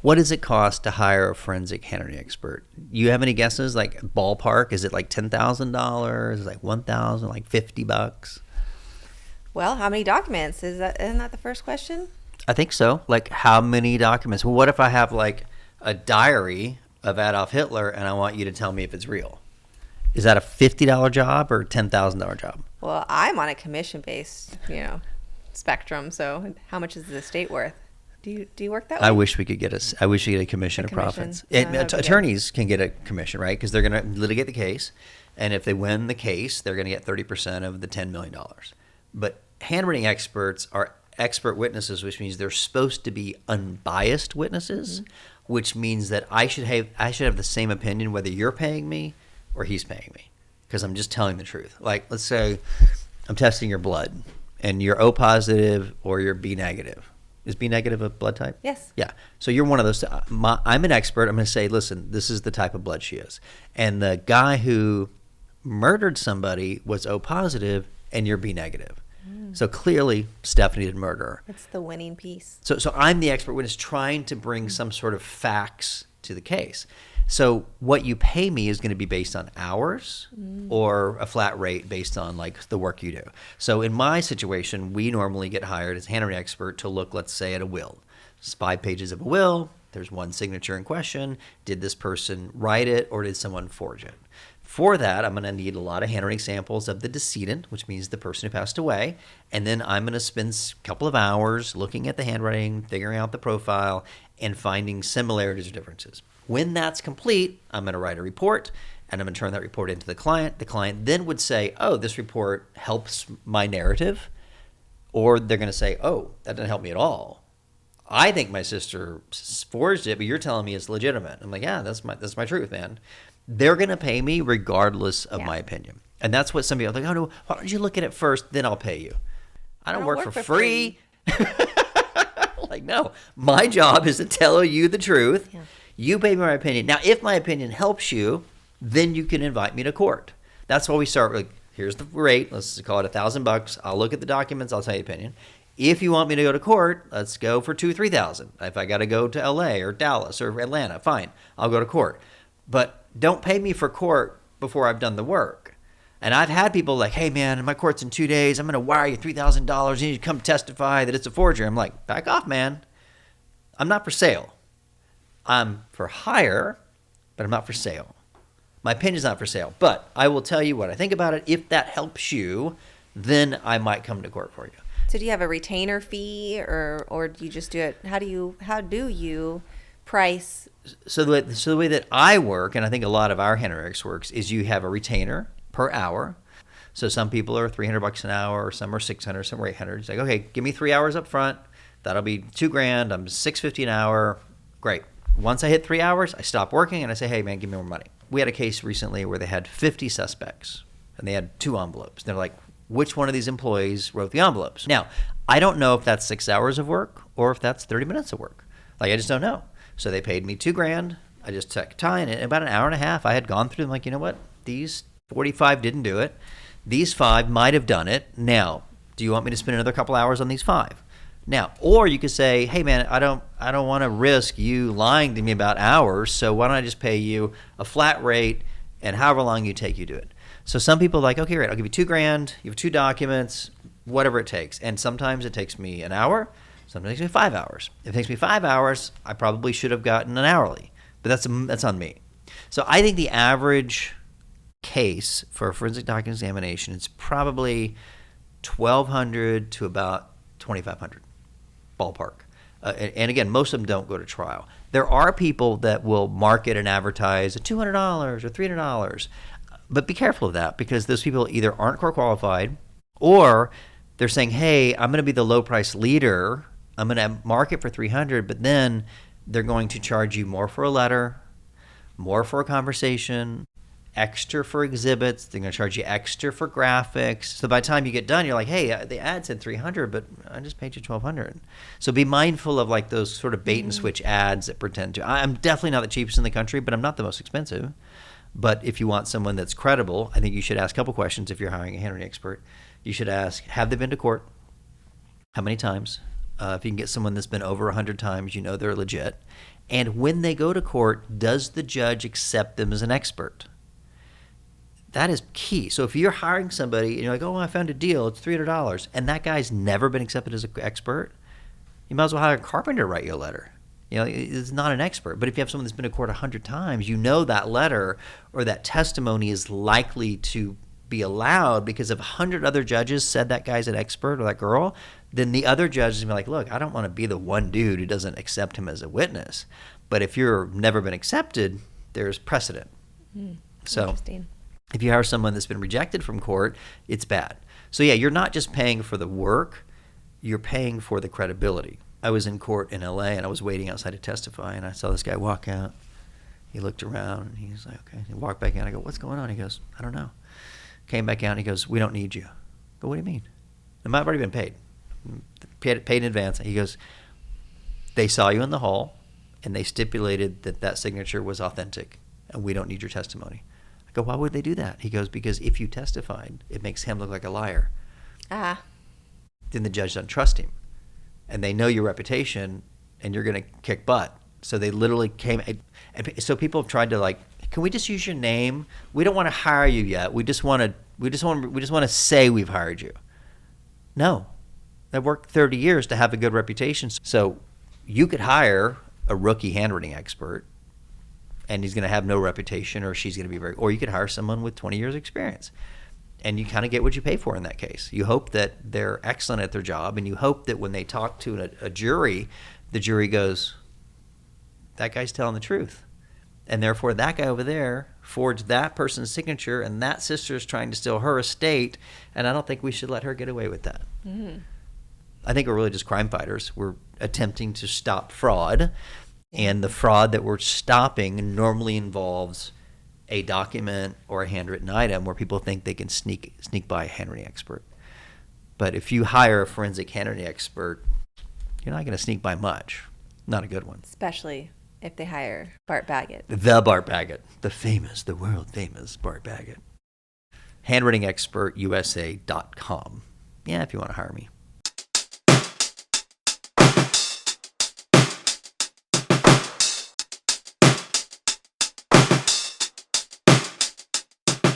What does it cost to hire a forensic handwriting expert? You have any guesses? Like ballpark? Is it like $10,000? Is it like 1,000? Like $50? Well, how many documents? Isn't that the first question? I think so. Like how many documents? Well, what if I have like a diary of Adolf Hitler and I want you to tell me if it's real? Is that a $50 job or $10,000 job? Well, I'm on a commission-based, spectrum. So, how much is the estate worth? Do you work that way? I wish we could get a commission of profits. Attorneys can get a commission, right? Because they're going to litigate the case, and if they win the case, they're going to get 30% of the $10 million. But handwriting experts are expert witnesses, which means they're supposed to be unbiased witnesses, which means that I should have the same opinion whether you're paying me or he's paying me, because I'm just telling the truth. Like, let's say I'm testing your blood, and you're O positive or you're B negative. Is B negative a blood type? Yes. Yeah. So you're one of those. I'm an expert. I'm going to say, listen, this is the type of blood she is. And the guy who murdered somebody was O positive, and you're B negative. So clearly, Stephanie didn't murder her. It's the winning piece. So I'm the expert witness trying to bring some sort of facts to the case. So what you pay me is going to be based on hours or a flat rate based on like the work you do. So in my situation, we normally get hired as a handwriting expert to look, let's say, at a will. It's 5 pages of a will. There's one signature in question. Did this person write it or did someone forge it? For that, I'm going to need a lot of handwriting samples of the decedent, which means the person who passed away. And then I'm going to spend a couple of hours looking at the handwriting, figuring out the profile, and finding similarities or differences. When that's complete, I'm going to write a report, and I'm going to turn that report into the client. The client then would say, oh, this report helps my narrative. Or they're going to say, oh, that didn't help me at all. I think my sister forged it, but you're telling me it's legitimate. I'm like, yeah, that's my truth, man. They're going to pay me regardless of my opinion. And that's what some people are like, oh, no, why don't you look at it first, then I'll pay you. I don't work for free. Like, no, my job is to tell you the truth. Yeah. You pay me my opinion. Now, if my opinion helps you, then you can invite me to court. That's why we start with, here's the rate. Let's call it $1,000. I'll look at the documents. I'll tell you the opinion. If you want me to go to court, let's go for $2,000, $3,000. If I got to go to LA or Dallas or Atlanta, fine, I'll go to court. But don't pay me for court before I've done the work. And I've had people like, hey, man, my court's in 2 days. I'm going to wire you $3,000. You need to come testify that it's a forgery. I'm like, back off, man. I'm not for sale. I'm for hire, but I'm not for sale. My opinion's not for sale. But I will tell you what I think about it. If that helps you, then I might come to court for you. So do you have a retainer fee, or do you just do it? How do you price? So the way that I work, and I think a lot of our handwriting works, is you have a retainer per hour. So some people are $300 an hour, or some are $600, some are $800. It's like, okay, give me 3 hours up front. That'll be $2,000. I'm $650 an hour. Great. Once I hit 3 hours, I stop working and I say, hey, man, give me more money. We had a case recently where they had 50 suspects and they had 2 envelopes. They're like, which one of these employees wrote the envelopes? Now, I don't know if that's 6 hours of work or if that's 30 minutes of work. Like, I just don't know. So they paid me $2,000. I just took time, and in about an hour and a half, I had gone through them like, you know what? These 45 didn't do it. These 5 might have done it. Now, do you want me to spend another couple hours on these 5? Now, or you could say, hey, man, I don't want to risk you lying to me about hours, so why don't I just pay you a flat rate and however long you take, you do it. So some people are like, okay, great, I'll give you $2,000, you have 2 documents, whatever it takes. And sometimes it takes me an hour, sometimes it takes me 5 hours. If it takes me 5 hours, I probably should have gotten an hourly, but that's on me. So I think the average case for a forensic document examination is probably $1,200 to about $2,500. Ballpark. And again, most of them don't go to trial. There are people that will market and advertise at $200 or $300, but be careful of that because those people either aren't court qualified or they're saying, hey, I'm going to be the low price leader. I'm going to market for $300, but then they're going to charge you more for a letter, more for a conversation, extra for exhibits. They're going to charge you extra for graphics. So by the time you get done, you're like, hey, the ad said $300, but I just paid you $1,200. So be mindful of like those sort of bait and switch ads that pretend to. I'm definitely not the cheapest in the country, but I'm not the most expensive. But if you want someone that's credible, I think you should ask a couple questions if you're hiring a handwriting expert. You should ask, have they been to court? How many times? If you can get someone that's been over 100 times, you know they're legit. And when they go to court, does the judge accept them as an expert? That is key. So if you're hiring somebody and you're like, oh, I found a deal, it's $300, and that guy's never been accepted as an expert, you might as well hire a carpenter to write you a letter. It's not an expert. But if you have someone that's been to court 100 times, you know that letter or that testimony is likely to be allowed, because if 100 other judges said that guy's an expert or that girl, then the other judges will be like, look, I don't want to be the one dude who doesn't accept him as a witness. But if you're never been accepted, there's precedent. So Interesting. if you hire someone that's been rejected from court, it's bad. So yeah, you're not just paying for the work, you're paying for the credibility. I was in court in LA and I was waiting outside to testify, and I saw this guy walk out. He looked around and he's like, okay. He walked back in. I go, what's going on? He goes, I don't know. Came back out and he goes, we don't need you. I go, what do you mean? It might have already been paid. Paid in advance. He goes, they saw you in the hall and they stipulated that that signature was authentic and we don't need your testimony. I go, why would they do that? He goes, because if you testified, it makes him look like a liar. Ah. Then the judge doesn't trust him. And they know your reputation and you're going to kick butt. So they literally came, and so people have tried to like, can we just use your name? We don't want to hire you yet. We just want to say we've hired you. No. I've worked 30 years to have a good reputation. So you could hire a rookie handwriting expert and he's going to have no reputation, or she's going to be or you could hire someone with 20 years experience. And you kind of get what you pay for in that case. You hope that they're excellent at their job, and you hope that when they talk to a jury, the jury goes, that guy's telling the truth. And therefore, that guy over there forged that person's signature, and that sister is trying to steal her estate, and I don't think we should let her get away with that. Mm-hmm. I think we're really just crime fighters. We're attempting to stop fraud, and the fraud that we're stopping normally involves a document or a handwritten item where people think they can sneak by a handwriting expert. But if you hire a forensic handwriting expert, you're not going to sneak by much. Not a good one. Especially if they hire Bart Baggett. The Bart Baggett. The world famous Bart Baggett. HandwritingExpertUSA.com. Yeah, if you want to hire me.